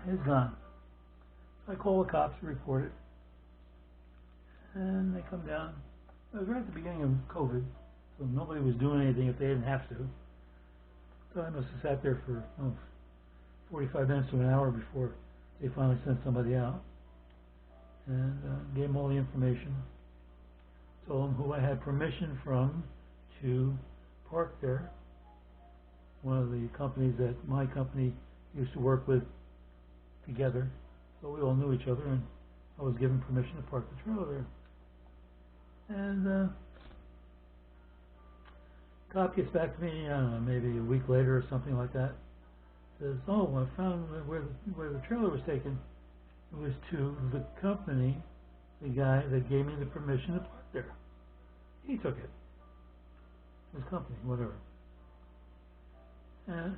is gone. So I call the cops to report it, and they come down. It was right at the beginning of COVID, so nobody was doing anything if they didn't have to. So I must have sat there for 45 minutes to an hour before they finally sent somebody out, and gave them all the information. Told them who I had permission from to park there. One of the companies that my company used to work with together, so we all knew each other, and I was given permission to park the trailer there. And cop gets back to me, I don't know, maybe a week later or something like that. Says, oh, I found where the trailer was taken. It was to the company, the guy that gave me the permission to park there. He took it. His company, whatever. And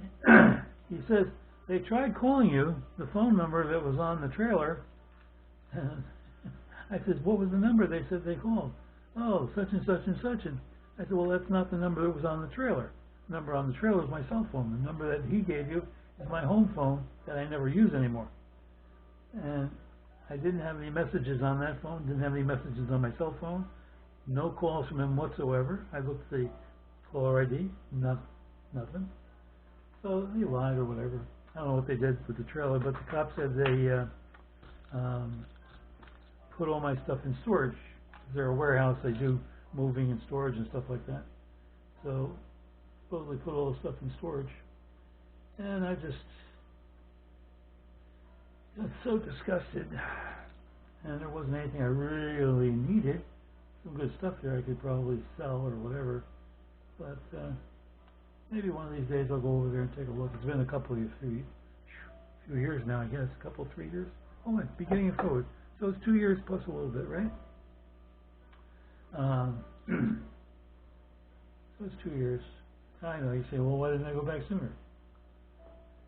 he says, they tried calling you, the phone number that was on the trailer. And I said, what was the number? They said they called. Oh, such and such and such. And I said, well, that's not the number that was on the trailer. The number on the trailer is my cell phone. The number that he gave you is my home phone that I never use anymore. And I didn't have any messages on that phone, didn't have any messages on my cell phone, no calls from him whatsoever. I looked at the caller ID, nothing. So he lied or whatever. I don't know what they did with the trailer, but the cops said they put all my stuff in storage. They're a warehouse, they do moving and storage and stuff like that. So supposedly put all the stuff in storage. And I just got so disgusted. And there wasn't anything I really needed. Some good stuff there I could probably sell or whatever. But maybe one of these days I'll go over there and take a look. It's been a few years now, I guess. 3 years. Oh, my, beginning of COVID. So it's 2 years plus a little bit, right? So it's 2 years. I know, you say, well, why didn't I go back sooner?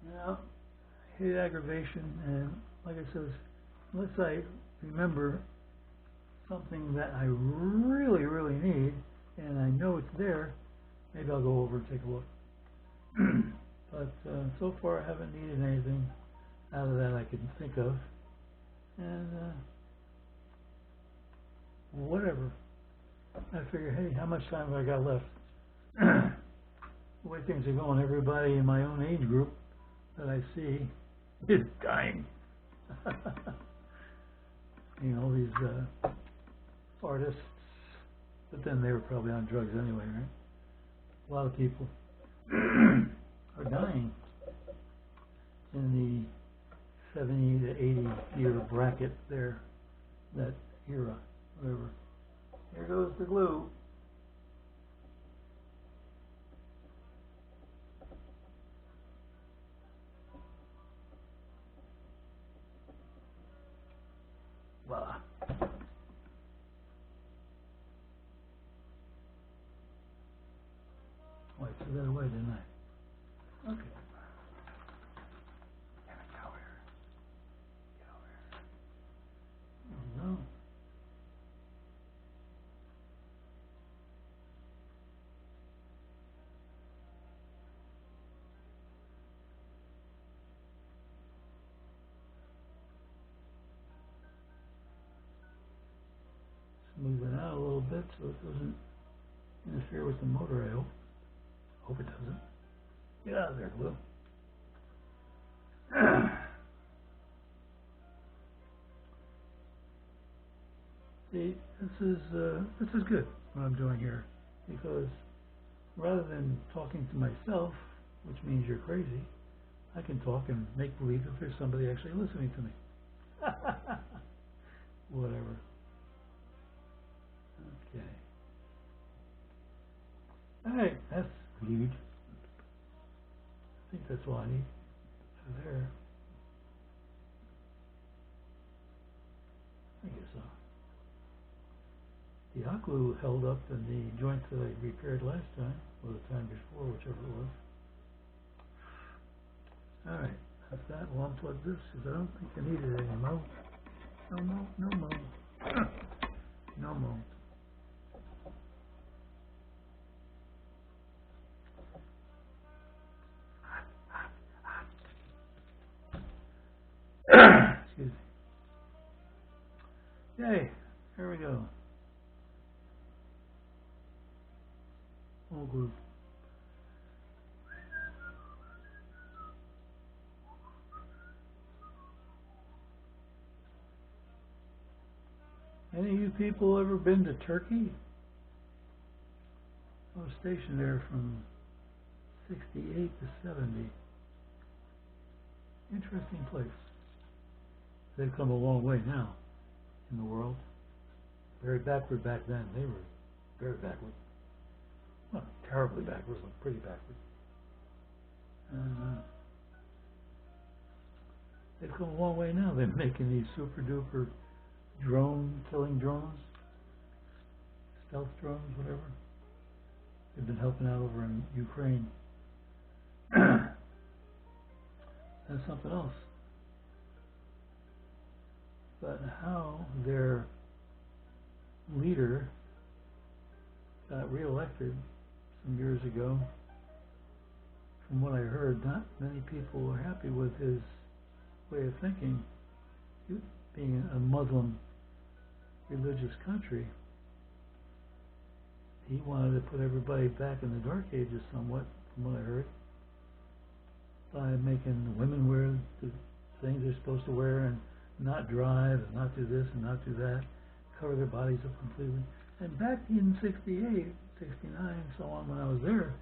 Well, I hate aggravation, and like I said, unless I remember something that I really, really need, and I know it's there, maybe I'll go over and take a look. But so far I haven't needed anything out of that I can think of. And whatever. I figure, hey, how much time have I got left? The way things are going, everybody in my own age group that I see is dying. You know, these artists, but then they were probably on drugs anyway, right? A lot of people are dying in the 70 to 80 year bracket there, that era, whatever. Here goes the glue. Voila. Oh, I threw that away, didn't I? Okay. Damn it, get over here. Get over here. Oh, no. Smooth it out a little bit so it doesn't interfere with the motor, I hope. Hope it doesn't. Get out of there, glue. See, this is good what I'm doing here, because rather than talking to myself, which means you're crazy, I can talk and make believe that there's somebody actually listening to me. Whatever. Okay. Alright, that's huge. I think that's all I need for there. I guess so. The hot glue held up in the joint that I repaired last time, or the time before, whichever it was. Alright, that's that. We'll unplug this, because I don't think I need it anymore. No more, no more. No more. Okay, here we go. All good. Any of you people ever been to Turkey? I was stationed there from 68 to 70. Interesting place. They've come a long way now in the world. Very backward back then. They were very backward. Not terribly backward, but pretty backward. And they've come a long way now. They're making these super duper killing drones, stealth drones, whatever. They've been helping out over in Ukraine. That's something else. But how their leader got reelected some years ago, from what I heard, not many people were happy with his way of thinking. Being a Muslim religious country, he wanted to put everybody back in the Dark Ages somewhat, from what I heard, by making the women wear the things they're supposed to wear and not drive and not do this and not do that, cover their bodies up completely. And back in 68, 69, so on, when I was there,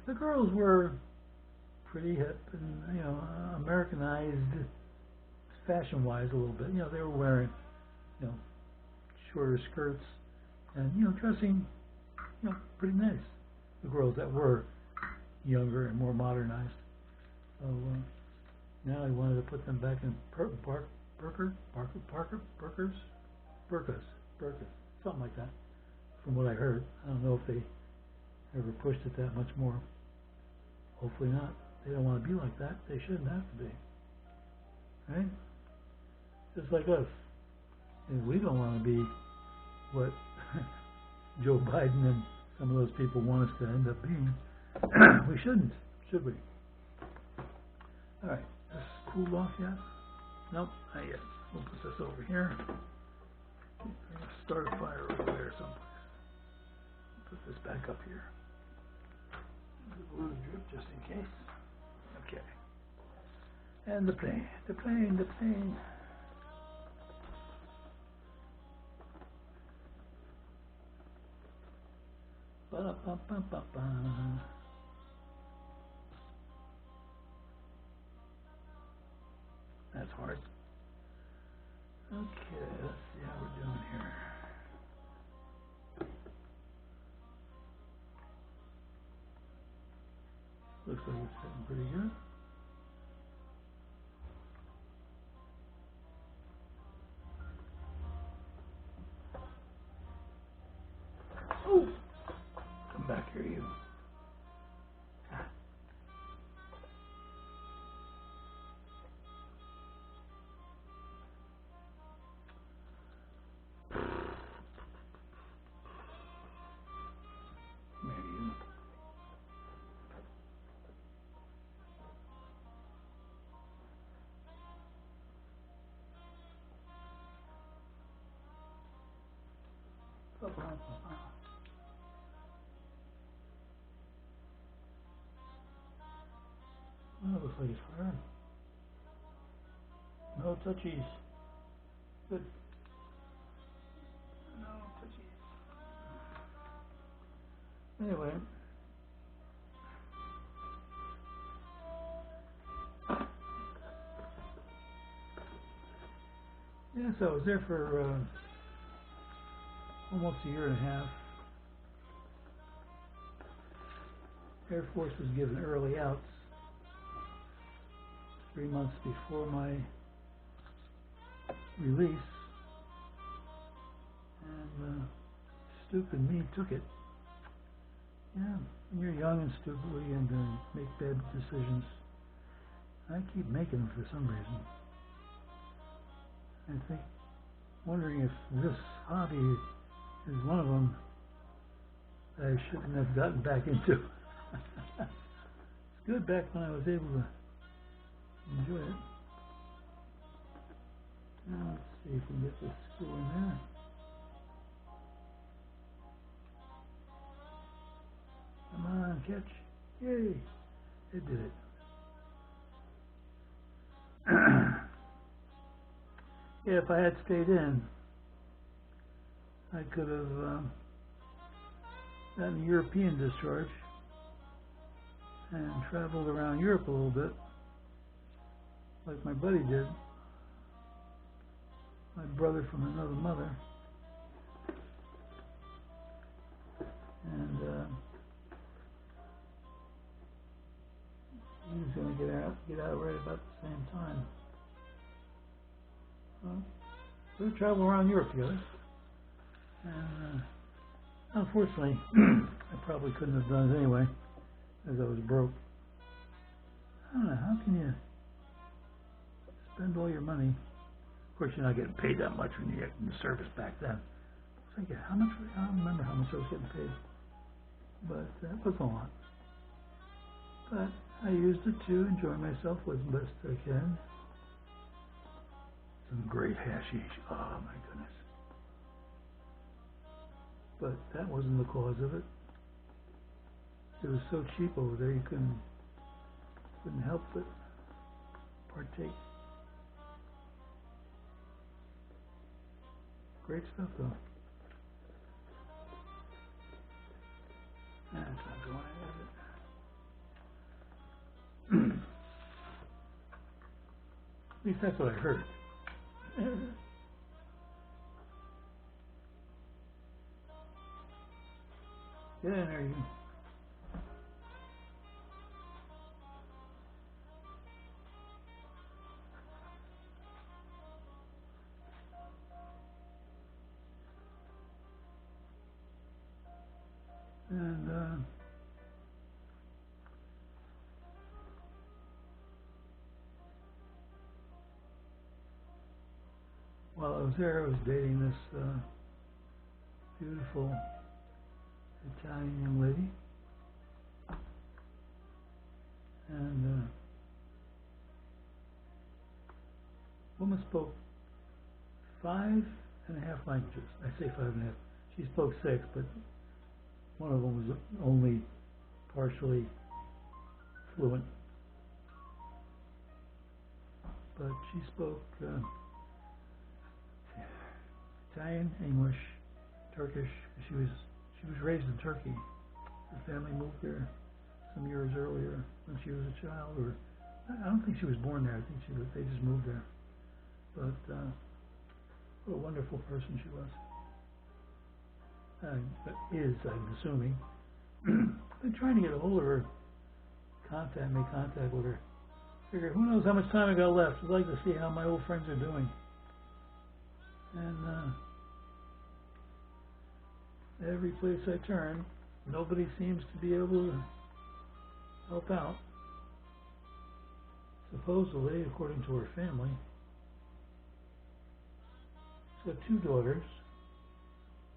the girls were pretty hip and, you know, Americanized fashion-wise a little bit. You know, they were wearing, you know, shorter skirts and, you know, dressing, you know, pretty nice. The girls that were younger and more modernized. So now he wanted to put them back in burqas, something like that, from what I heard. I don't know if they ever pushed it that much more. Hopefully not. They don't want to be like that. They shouldn't have to be. Right? Just like us. And we don't want to be what Joe Biden and some of those people want us to end up being. We shouldn't, should we? Alright, this cooled off yet? Nope, not yet. We'll put this over here. Start a fire over there someplace. Put this back up here. The glue drip just in case. Okay. And the plane. Ba-da-ba-ba-ba-ba. That's hard. Okay, let's see how we're doing here. Looks like it's sitting pretty good. Oh! Come back here, you. Well, looks like it's firing. No touchies. Good. No touchies. Anyway. Yeah, so I was there for almost a year and a half. Air Force was given early outs 3 months before my release, and stupid me took it. Yeah, when you're young and stupid, what are you going to do? Make bad decisions. I keep making them for some reason. I think, wondering if this hobby is one of them that I shouldn't have gotten back into. It's good back when I was able to enjoy it. Now let's see. See if we can get this screw in there. Come on, catch. Yay! It did it. Yeah, if I had stayed in, I could have gotten a European discharge and traveled around Europe a little bit, like my buddy did, my brother from another mother. And he was going to get out right about the same time. Well, we would travel around Europe together. And unfortunately, I probably couldn't have done it anyway, as I was broke. I don't know, how can you spend all your money? Of course, you're not getting paid that much when you get in the service back then. I think, how much? I don't remember how much I was getting paid, but it wasn't a lot. But I used it to enjoy myself as best I can. Some great hashish. Oh my goodness. But that wasn't the cause of it. It was so cheap over there, you couldn't help but partake. Great stuff, though. That's not going in, is it? At least that's what I heard. Get in there, you. And while I was there, I was dating this beautiful Italian young lady, and woman spoke 5.5 languages. I say 5.5. She spoke 6, but one of them was only partially fluent. But she spoke Italian, English, Turkish. She was raised in Turkey. Her family moved there some years earlier when she was a child, or I don't think she was born there. I think they just moved there. But what a wonderful person she was. I'm assuming. I've been trying to get a hold of her, make contact with her. Figure, who knows how much time I got left. I'd like to see how my old friends are doing. And every place I turn, nobody seems to be able to help out. Supposedly, according to her family, she's got 2 daughters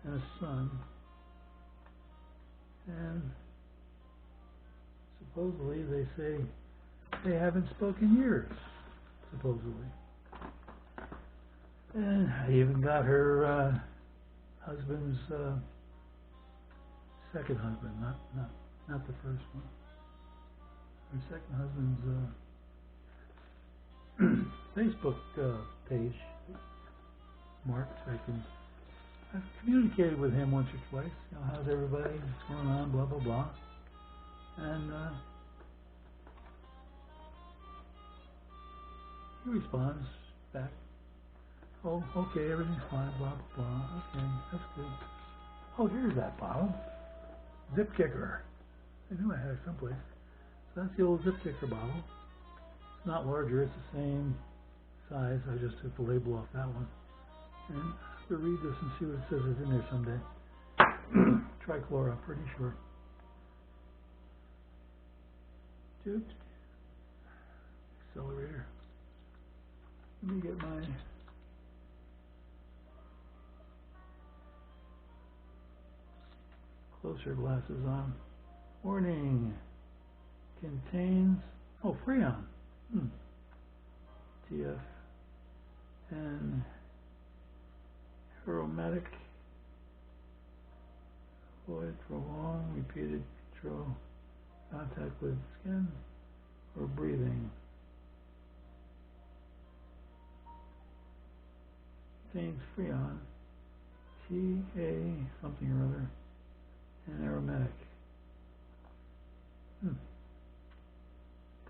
and a son, and supposedly they say they haven't spoken years, supposedly. And I even got her husband's second husband, not the first one. Her second husband's Facebook page marked. I've communicated with him once or twice. You know, how's everybody? What's going on? Blah blah blah. And he responds back, "Oh, okay, everything's fine. Blah blah blah. Okay, that's good. Oh, here's that bottle. Zip kicker. I knew I had it someplace. So that's the old zip kicker bottle. It's not larger. It's the same size. I just took the label off that one. And I have to read this and see what it says is in there someday. Trichlor, I'm pretty sure. Dude. Accelerator. Let me get my closer glasses on. Warning. Contains, Freon. TF. And aromatic. Avoid prolonged, repeated contact with skin or breathing. Contains freon, TA something or other, and aromatic.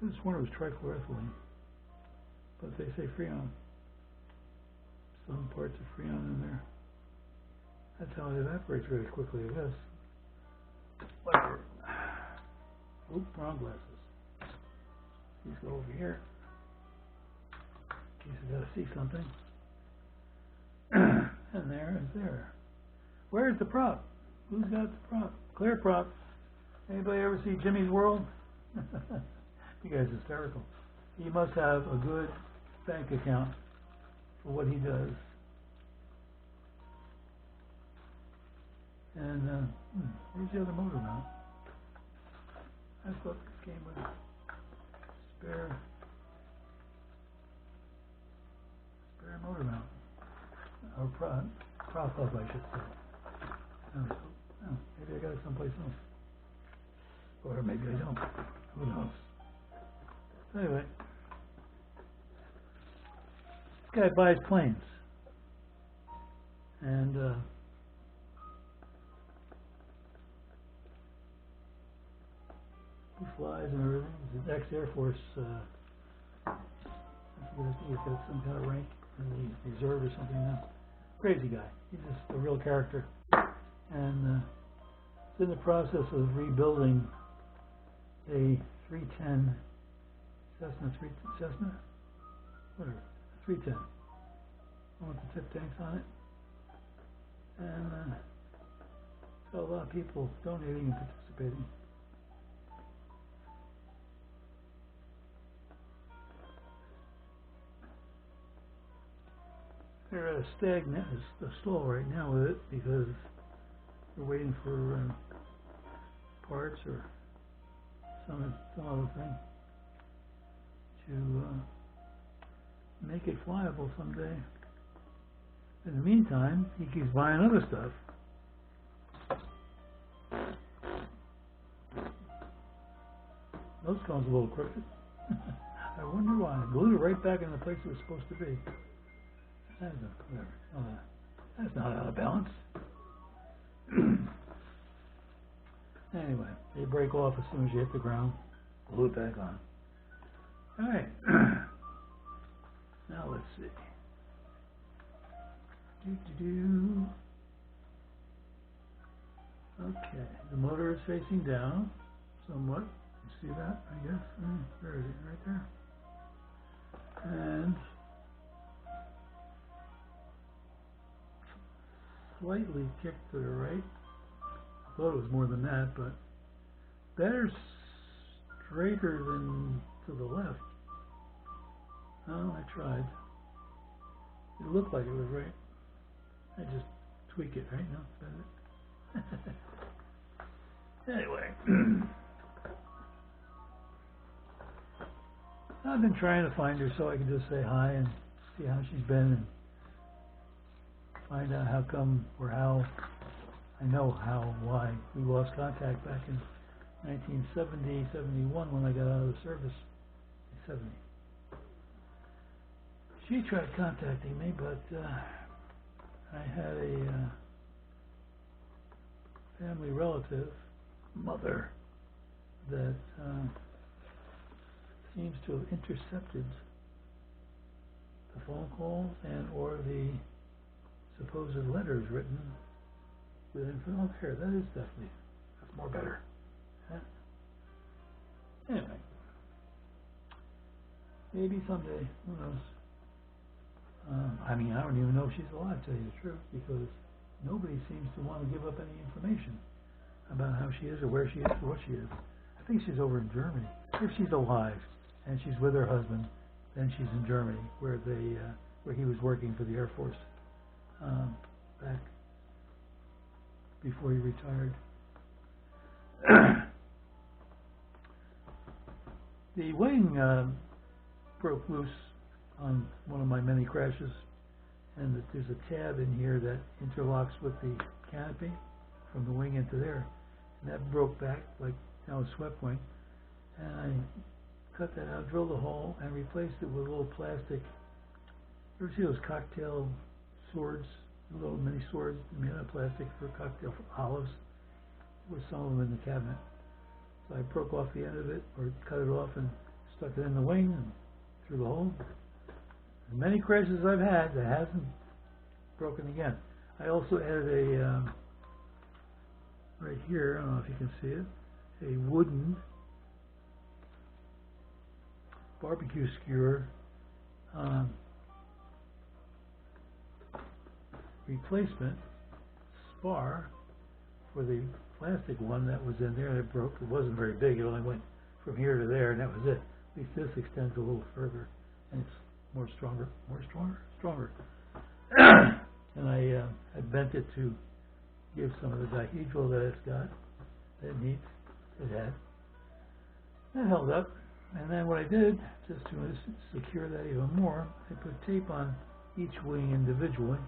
This one was trichloroethylene, but they say freon. Some parts of freon in there. That's how it evaporates really quickly, I guess. Whatever. Oop, wrong glasses. These go over here. In case I gotta see something. And there is there. Where's the prop? Who's got the prop? Clear prop. Anybody ever see Jimmy's World? You guys are hysterical. He must have a good bank account for what he does. And where's the other motor mount? I thought this came with spare motor mount. Or prop hub, I should say. Oh, maybe I got it someplace else. Or maybe I don't. Who knows? Anyway. This guy buys planes. And he flies and everything. He's an ex-Air Force. I think he's got some kind of rank in the reserve or something now. Crazy guy. He's just a real character. And he's in the process of rebuilding a 310 Cessna? Whatever. 310. I want the tip tanks on it. And so a lot of people donating and participating. They're at a stall right now with it because they're waiting for parts or some other thing to make it flyable someday. In the meantime, he keeps buying other stuff. Nose cone's a little crooked. I wonder why. I glued it right back in the place it was supposed to be. That's not clever. That's not out of balance. Anyway, they break off as soon as you hit the ground. Glue it back on. Alright. Now let's see. Okay, the motor is facing down somewhat. You see that, I guess? Where is it? Right there. And slightly kicked to the right. I thought it was more than that, but better straighter than to the left. Oh, I tried. It looked like it was right. I just tweak it, right? No, that's it. Anyway. I've been trying to find her so I can just say hi and see how she's been and find out how come or how. I know how, why we lost contact back in 1970, 71 when I got out of the service. 70. She tried contacting me, but I had a family relative, mother, that seems to have intercepted the phone calls and or the supposed letters written with info. Oh, here, that is definitely, that's more better. Huh? Anyway, maybe someday, who knows? I mean, I don't even know if she's alive, to tell you the truth, because nobody seems to want to give up any information about how she is or where she is or what she is. I think she's over in Germany. If she's alive and she's with her husband, then she's in Germany, where he was working for the Air Force back before he retired. The wing broke loose on one of my many crashes, and that there's a tab in here that interlocks with the canopy from the wing into there, and that broke back like now a swept wing, and I cut that out, drilled a hole, and replaced it with a little plastic. You ever see those cocktail swords, little mini swords made out of plastic for cocktail for olives? There were some of them in the cabinet. So I broke off the end of it, or cut it off, and stuck it in the wing and through the hole. As many crashes I've had, that hasn't broken again. I also added a, right here, I don't know if you can see it, a wooden barbecue skewer replacement spar for the plastic one that was in there, and it broke. It wasn't very big, it only went from here to there, and that was it. At least this extends a little further, and it's stronger. And I bent it to give some of the dihedral that it's got, that it needs, it had. That held up, and then what I did, just to secure that even more, I put tape on each wing individually,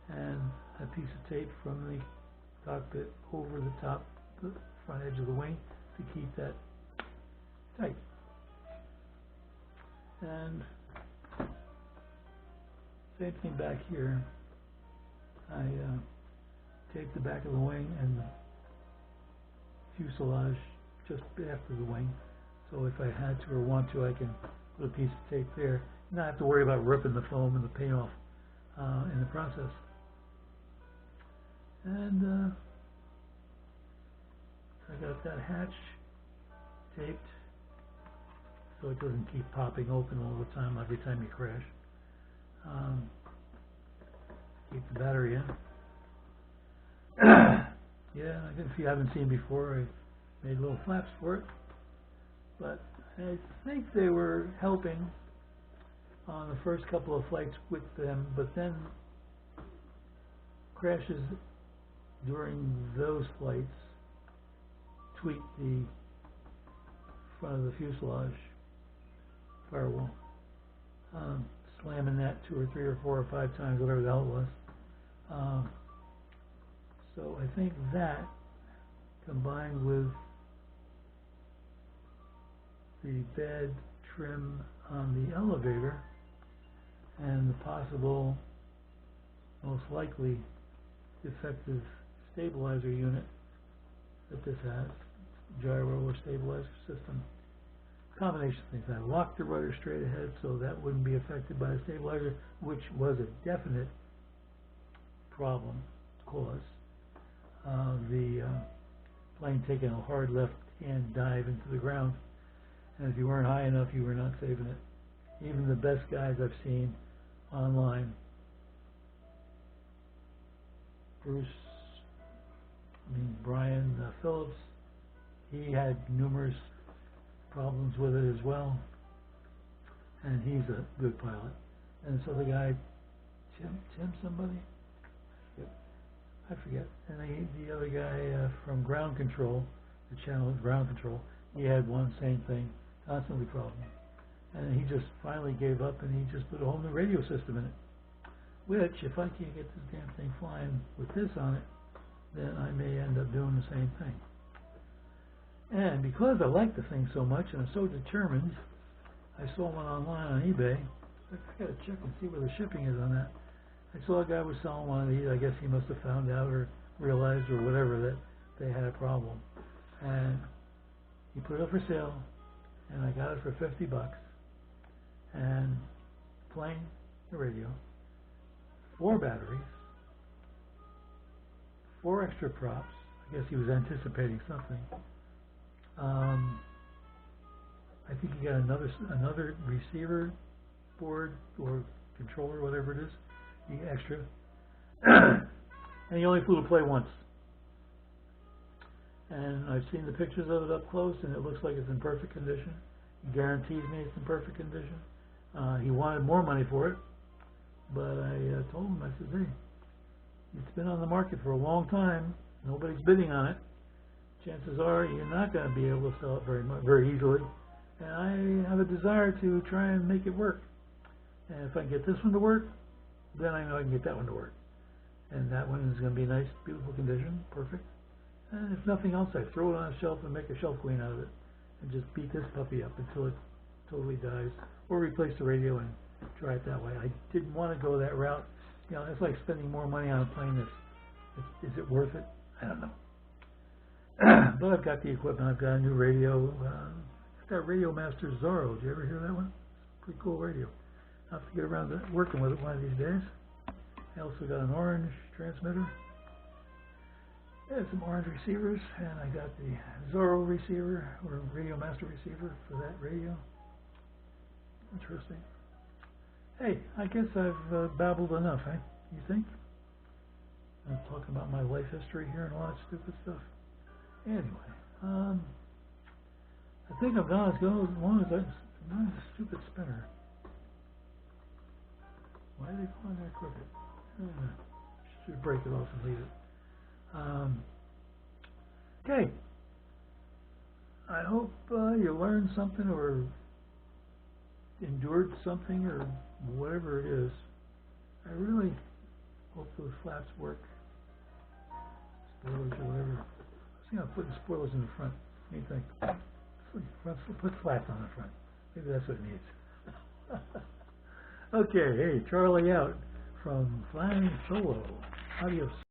and a piece of tape from the cockpit over the top, the front edge of the wing, to keep that tight. And same thing back here. I taped the back of the wing and the fuselage just after the wing, so if I had to or want to, I can put a piece of tape there, not have to worry about ripping the foam and the paint off in the process. And I got that hatch taped so it doesn't keep popping open all the time every time you crash. Keep the battery in. Yeah, if you haven't seen before, I made little flaps for it, but I think they were helping on the first couple of flights with them, but then crashes during those flights tweaked the front of the fuselage firewall, slamming that 2 or 3 or 4 or 5 times, whatever the hell it was. So I think that, combined with the bad trim on the elevator and the possible, most likely, defective stabilizer unit that this has, gyro or stabilizer system, combination of things. I locked the rudder straight ahead so that wouldn't be affected by the stabilizer, which was a definite problem cause. The plane taking a hard left-hand dive into the ground, and if you weren't high enough, you were not saving it. Even the best guys I've seen online, Brian Phillips, he had numerous problems with it as well, and he's a good pilot. And this other guy, Tim somebody? I forget. And the other guy from ground control, the channel ground control, he had one same thing, constantly problem. And he just finally gave up, and he just put a whole new radio system in it, which, if I can't get this damn thing flying with this on it, then I may end up doing the same thing. And because I like the thing so much and I'm so determined, I saw one online on eBay. I got to check and see where the shipping is on that. I saw a guy was selling one of these. I guess he must have found out or realized or whatever that they had a problem. And he put it up for sale, and I got it for $50. And plane, the radio, 4 batteries, 4 extra props. I guess he was anticipating something. I think he got another receiver board or controller, whatever it is, the extra. And he only flew to play once. And I've seen the pictures of it up close, and it looks like it's in perfect condition. He guarantees me it's in perfect condition. He wanted more money for it, but I told him, I said, hey, it's been on the market for a long time. Nobody's bidding on it. Chances are you're not going to be able to sell it very easily. And I have a desire to try and make it work. And if I can get this one to work, then I know I can get that one to work. And that one is going to be nice, beautiful condition, perfect. And if nothing else, I throw it on a shelf and make a shelf queen out of it, and just beat this puppy up until it totally dies, or replace the radio and try it that way. I didn't want to go that route. You know, it's like spending more money on a plane. Is it worth it? I don't know. But I've got the equipment. I've got a new radio. It's that Radio Master Zorro. Did you ever hear that one? Pretty cool radio. I'll have to get around to working with it one of these days. I also got an orange transmitter. Some orange receivers, and I got the Zorro receiver, or Radio Master receiver for that radio. Interesting. Hey, I guess I've babbled enough, eh? You think? I'm talking about my life history here and all that stupid stuff. Anyway, I think I've gone as long as I'm a stupid spinner. Why are they calling that crooked? Should break it off and leave it. Okay. I hope you learned something or endured something or whatever it is. I really hope those flaps work. Spoilers or whatever. I was thinking of putting spoilers in the front. What do you think? Put flaps on the front. Maybe that's what it needs. Okay, hey, Charlie out from Flying Solo. Adios.